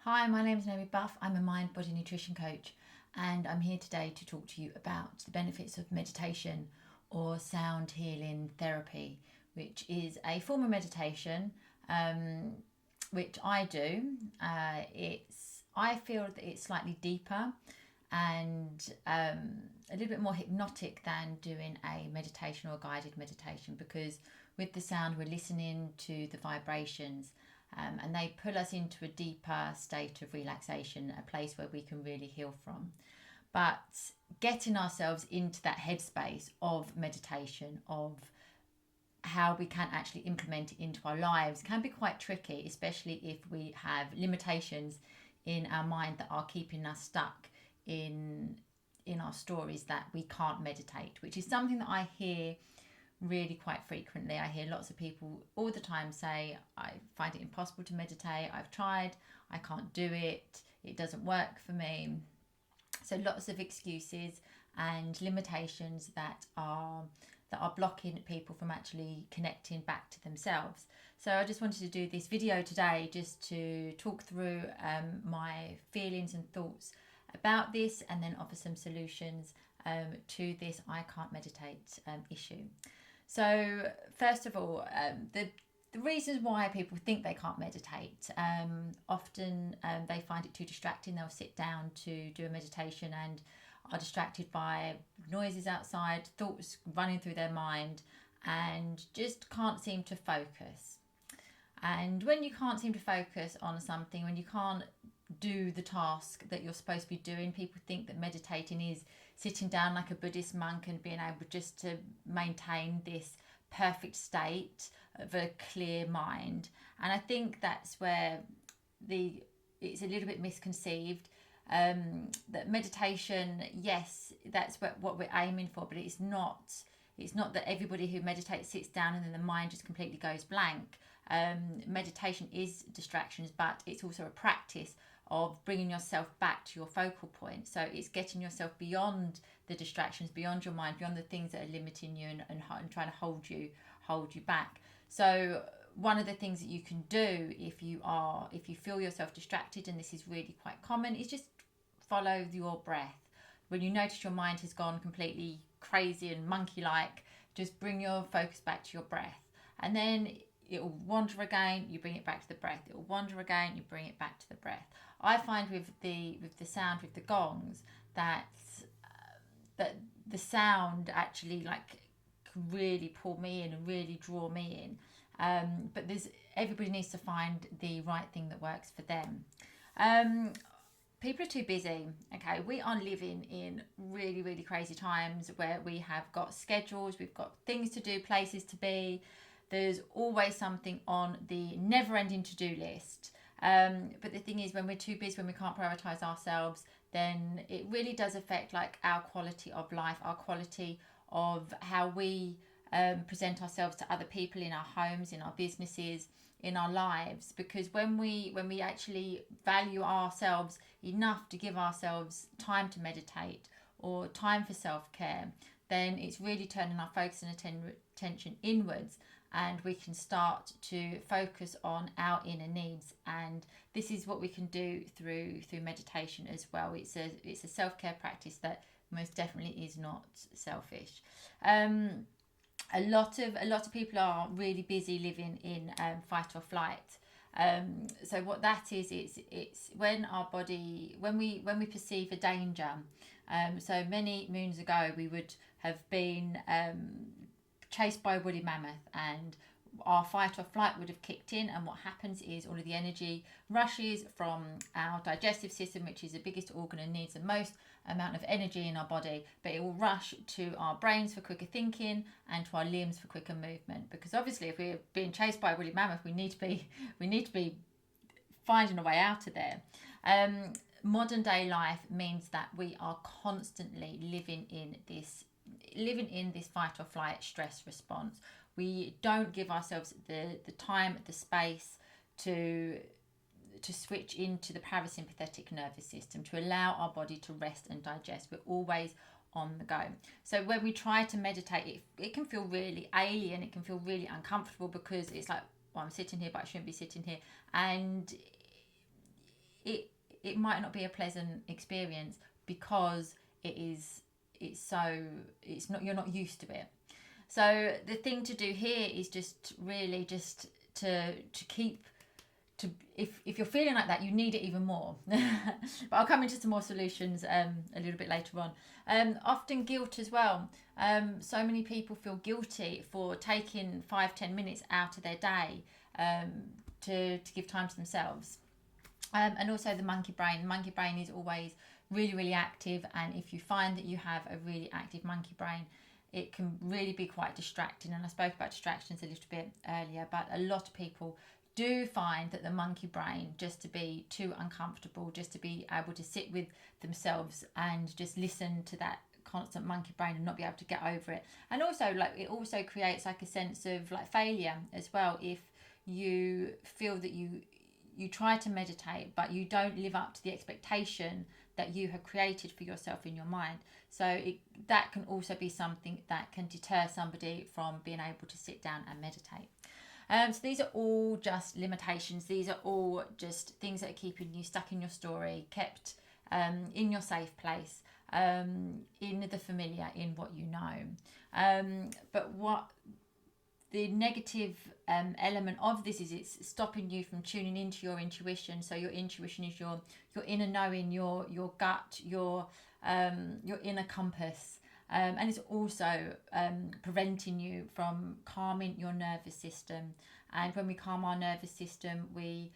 Hi, my name is Naomi Buff. I'm a mind body nutrition coach, and I'm here today to talk to you about the benefits of meditation or sound healing therapy, which is a form of meditation which I do. I feel that it's slightly deeper and a little bit more hypnotic than doing a meditation or a guided meditation, because with the sound we're listening to the vibrations, and they pull us into a deeper state of relaxation, a place where we can really heal from. But getting ourselves into that headspace of meditation, of how we can actually implement it into our lives, can be quite tricky, especially if we have limitations in our mind that are keeping us stuck in our stories that we can't meditate, which is something that I hear really quite frequently. I hear lots of people all the time say, I find it impossible to meditate, I've tried, I can't do it, it doesn't work for me. So lots of excuses and limitations that are blocking people from actually connecting back to themselves. So I just wanted to do this video today just to talk through my feelings and thoughts about this, and then offer some solutions to this I can't meditate issue. So first of all, the reasons why people think they can't meditate, often they find it too distracting. They'll sit down to do a meditation and are distracted by noises outside, thoughts running through their mind, and just can't seem to focus. And when you can't seem to focus on something, when you can't do the task that you're supposed to be doing, people think that meditating is sitting down like a Buddhist monk and being able just to maintain this perfect state of a clear mind. And I think that's where it's a little bit misconceived. That meditation, yes, that's what we're aiming for, but it's not that everybody who meditates sits down and then the mind just completely goes blank. Meditation is distractions, but it's also a practice of bringing yourself back to your focal point. So it's getting yourself beyond the distractions, beyond your mind, beyond the things that are limiting you and trying to hold you back. So one of the things that you can do if you feel yourself distracted, and this is really quite common, is just follow your breath. When you notice your mind has gone completely crazy and monkey like, just bring your focus back to your breath, and then it will wander again, you bring it back to the breath. It will wander again, you bring it back to the breath. I find with the sound, with the gongs, that the sound actually like can really pull me in and really draw me in. But everybody needs to find the right thing that works for them. People are too busy. Okay, we are living in really, really crazy times where we have got schedules, we've got things to do, places to be. There's always something on the never-ending to-do list. But the thing is, when we're too busy, when we can't prioritize ourselves, then it really does affect like our quality of life, our quality of how we present ourselves to other people in our homes, in our businesses, in our lives. Because when we actually value ourselves enough to give ourselves time to meditate or time for self-care, then it's really turning our focus and attention inwards, and we can start to focus on our inner needs. And this is what we can do through meditation as well. It's a self-care practice that most definitely is not selfish. A lot of people are really busy living in fight or flight. So what that is, it's when our body, when we perceive a danger. So many moons ago, we would have been chased by a woolly mammoth, and our fight or flight would have kicked in, and what happens is all of the energy rushes from our digestive system, which is the biggest organ and needs the most amount of energy in our body, but it will rush to our brains for quicker thinking and to our limbs for quicker movement. Because obviously if we're being chased by a woolly mammoth, we need to be finding a way out of there. Modern day life means that we are constantly living in this fight or flight stress response. We don't give ourselves the time, the space to switch into the parasympathetic nervous system, to allow our body to rest and digest. We're always on the go. So when we try to meditate, it can feel really alien, it can feel really uncomfortable, because it's like, well, I'm sitting here but I shouldn't be sitting here. And it might not be a pleasant experience because it's not, you're not used to it. So the thing to do here is just really just to keep to, if you're feeling like that, you need it even more. But I'll come into some more solutions a little bit later on. Often guilt as well. So many people feel guilty for taking 5-10 minutes out of their day to give time to themselves. And also the monkey brain. The monkey brain is always really active, and if you find that you have a really active monkey brain, it can really be quite distracting. And I spoke about distractions a little bit earlier, but a lot of people do find that the monkey brain, just to be too uncomfortable, just to be able to sit with themselves and just listen to that constant monkey brain and not be able to get over it. And also, like, it also creates like a sense of like failure as well. If you feel that you try to meditate but you don't live up to the expectation that you have created for yourself in your mind, so that can also be something that can deter somebody from being able to sit down and meditate. So these are all just limitations. These are all just things that are keeping you stuck in your story, kept in your safe place, in the familiar, in what you know. But what the negative element of this is, it's stopping you from tuning into your intuition. So your intuition is your inner knowing, your gut, your inner compass. And it's also preventing you from calming your nervous system. And when we calm our nervous system, we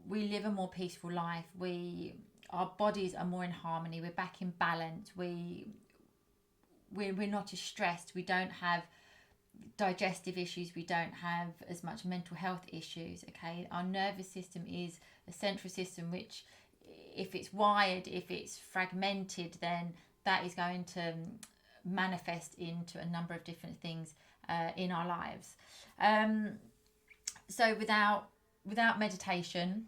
live a more peaceful life. Our bodies are more in harmony. We're back in balance. We're not as stressed. We don't have digestive issues. We don't have as much mental health issues. Okay, our nervous system is a central system, which, if it's wired, if it's fragmented, then that is going to manifest into a number of different things in our lives. So without meditation,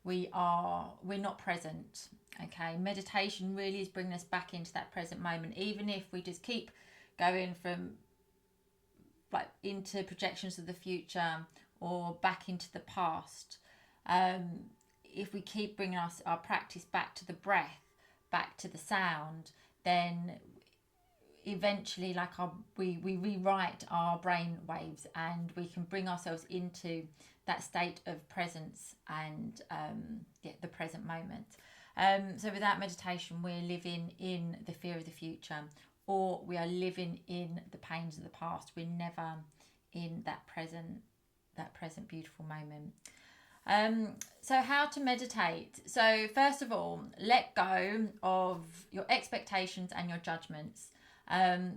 we're not present. Okay, meditation really is bringing us back into that present moment. Even if we just keep going from like into projections of the future or back into the past, if we keep bringing our practice back to the breath, back to the sound, then eventually we rewrite our brain waves, and we can bring ourselves into that state of presence and the present moment. So without meditation, we're living in the fear of the future, or we are living in the pains of the past. We're never in that present beautiful moment. So how to meditate? So first of all, let go of your expectations and your judgments.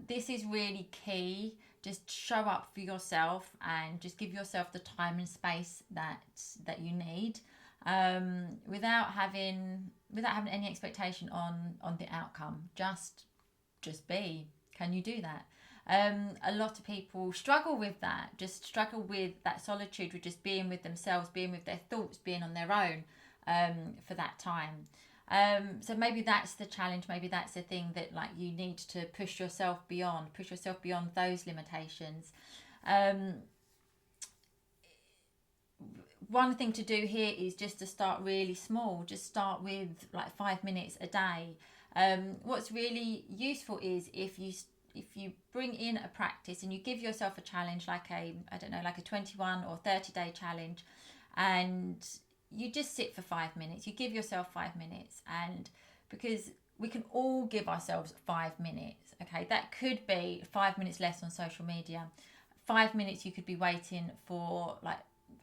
This is really key. Just show up for yourself and just give yourself the time and space that you need, without having any expectation on the outcome. Just be. Can you do that? A lot of people struggle with that, just struggle with that solitude, with just being with themselves, being with their thoughts, being on their own for that time. So maybe that's the challenge. Maybe that's the thing that like you need to push yourself beyond those limitations. One thing to do here is just to start really small. Just start with like 5 minutes a day. What's really useful is if you bring in a practice and you give yourself a challenge, like a 21 or 30-day challenge, and you just sit for 5 minutes. You give yourself 5 minutes, and because we can all give ourselves 5 minutes. Okay, that could be 5 minutes less on social media. 5 minutes you could be waiting for like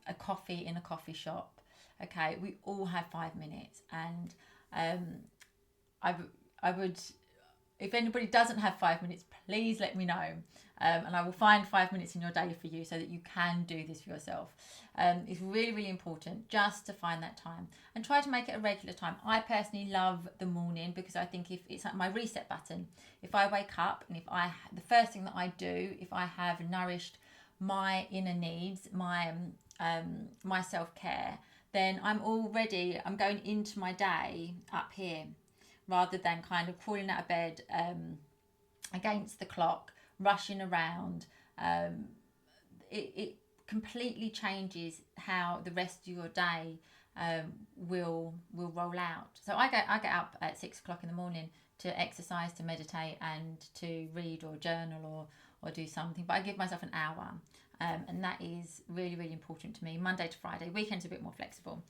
a coffee in a coffee shop. Okay, we all have 5 minutes, and I would, if anybody doesn't have 5 minutes, please let me know, and I will find 5 minutes in your day for you so that you can do this for yourself. It's really important just to find that time and try to make it a regular time. I personally love the morning because I think if it's like my reset button. If I wake up and the first thing that I do, if I have nourished my inner needs, my self-care, then I'm going into my day up here, rather than kind of crawling out of bed against the clock, rushing around. It completely changes how the rest of your day will roll out. So I get up at 6 o'clock in the morning to exercise, to meditate, and to read or journal or do something. But I give myself an hour, and that is really, really important to me. Monday to Friday. Weekends are a bit more flexible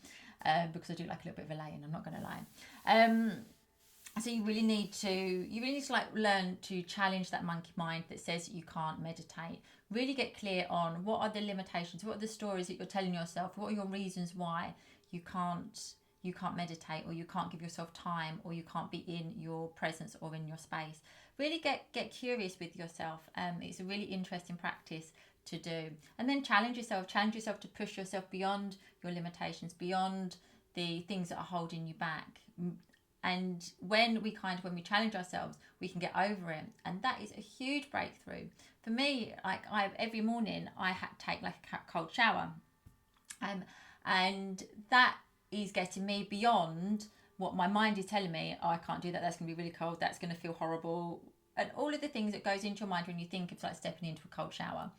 because I do like a little bit of a lay-in, I'm not going to lie. So you really need to like learn to challenge that monkey mind that says you can't meditate. Really get clear on what are the limitations, what are the stories that you're telling yourself, what are your reasons why you can't meditate, or you can't give yourself time, or you can't be in your presence or in your space. Really get curious with yourself. It's a really interesting practice to do. And then challenge yourself to push yourself beyond your limitations, beyond the things that are holding you back. And when we challenge ourselves, we can get over it, and that is a huge breakthrough for me. Like every morning I take like a cold shower, and that is getting me beyond what my mind is telling me. Oh, I can't do that, that's going to be really cold, that's going to feel horrible, and all of the things that goes into your mind when you think of like stepping into a cold shower.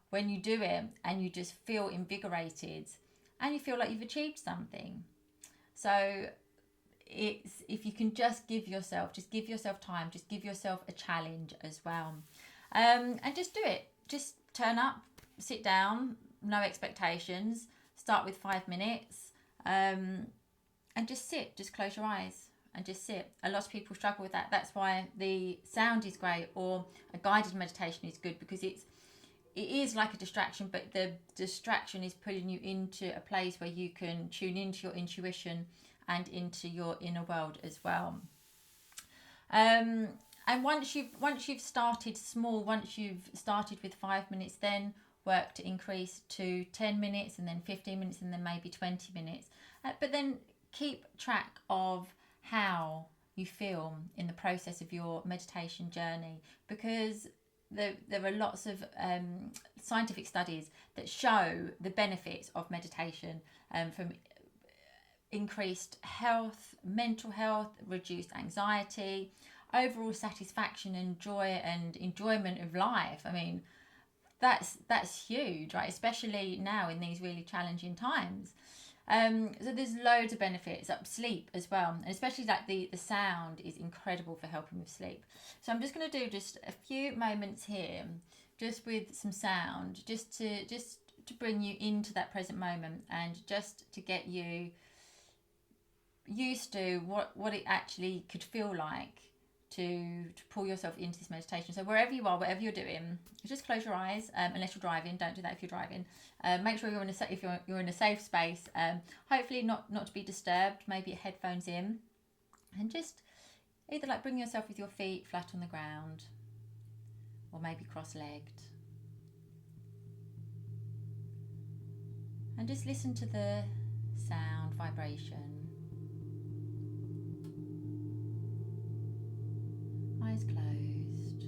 When you do it and you just feel invigorated and you feel like you've achieved something. So it's, if you can just give yourself time, just give yourself a challenge as well, and just do it. Just turn up, sit down, no expectations, start with 5 minutes, and just sit, just close your eyes and just sit. A lot of people struggle with that. That's why the sound is great, or a guided meditation is good, because it is like a distraction, but the distraction is putting you into a place where you can tune into your intuition and into your inner world as well. And once you've started small, once you've started with 5 minutes, then work to increase to 10 minutes, and then 15 minutes, and then maybe 20 minutes. But then keep track of how you feel in the process of your meditation journey, because there are lots of scientific studies that show the benefits of meditation, from increased health, mental health, reduced anxiety, overall satisfaction and joy and enjoyment of life. I mean, that's huge, right? Especially now in these really challenging times. So there's loads of benefits. Sleep as well, and especially like the sound is incredible for helping with sleep. So I'm just going to do just a few moments here, just with some sound, just to bring you into that present moment, and just to get you used to what it actually could feel like to pull yourself into this meditation. So wherever you are, whatever you're doing, just close your eyes, unless you're driving. Don't do that if you're driving. Make sure you're in a safe space, hopefully not to be disturbed, maybe headphones in, and just either like bring yourself with your feet flat on the ground, or maybe cross-legged, and just listen to the sound, vibration. Eyes closed.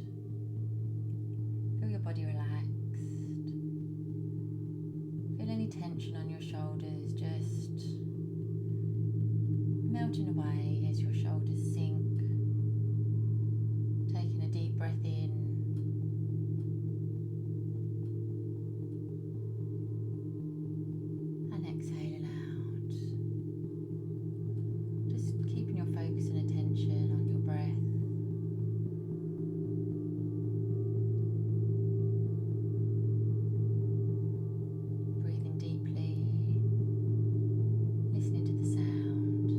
Feel your body relaxed. Feel any tension on your shoulders just melting away as your shoulders sink. Taking a deep breath in. And exhaling out. Just keeping your focus and attention on your breath. Breathing deeply, listening to the sound.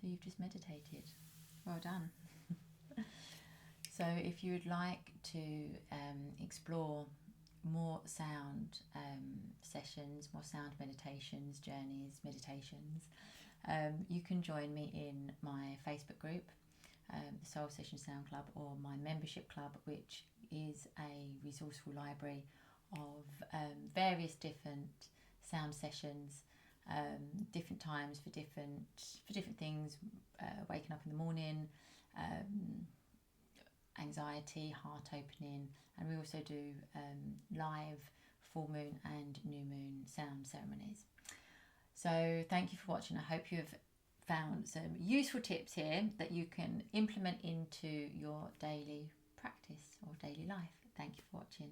So you've just meditated. Well done. So if you would like to explore more sound sessions, more sound meditations, journeys, meditations, you can join me in my Facebook group, the Soul Session Sound Club, or my membership club, which is a resourceful library of various different sound sessions, different times for different things, waking up in the morning, anxiety, heart opening, and we also do live full moon and new moon sound ceremonies. So thank you for watching. I hope you have found some useful tips here that you can implement into your daily practice or daily life. Thank you for watching.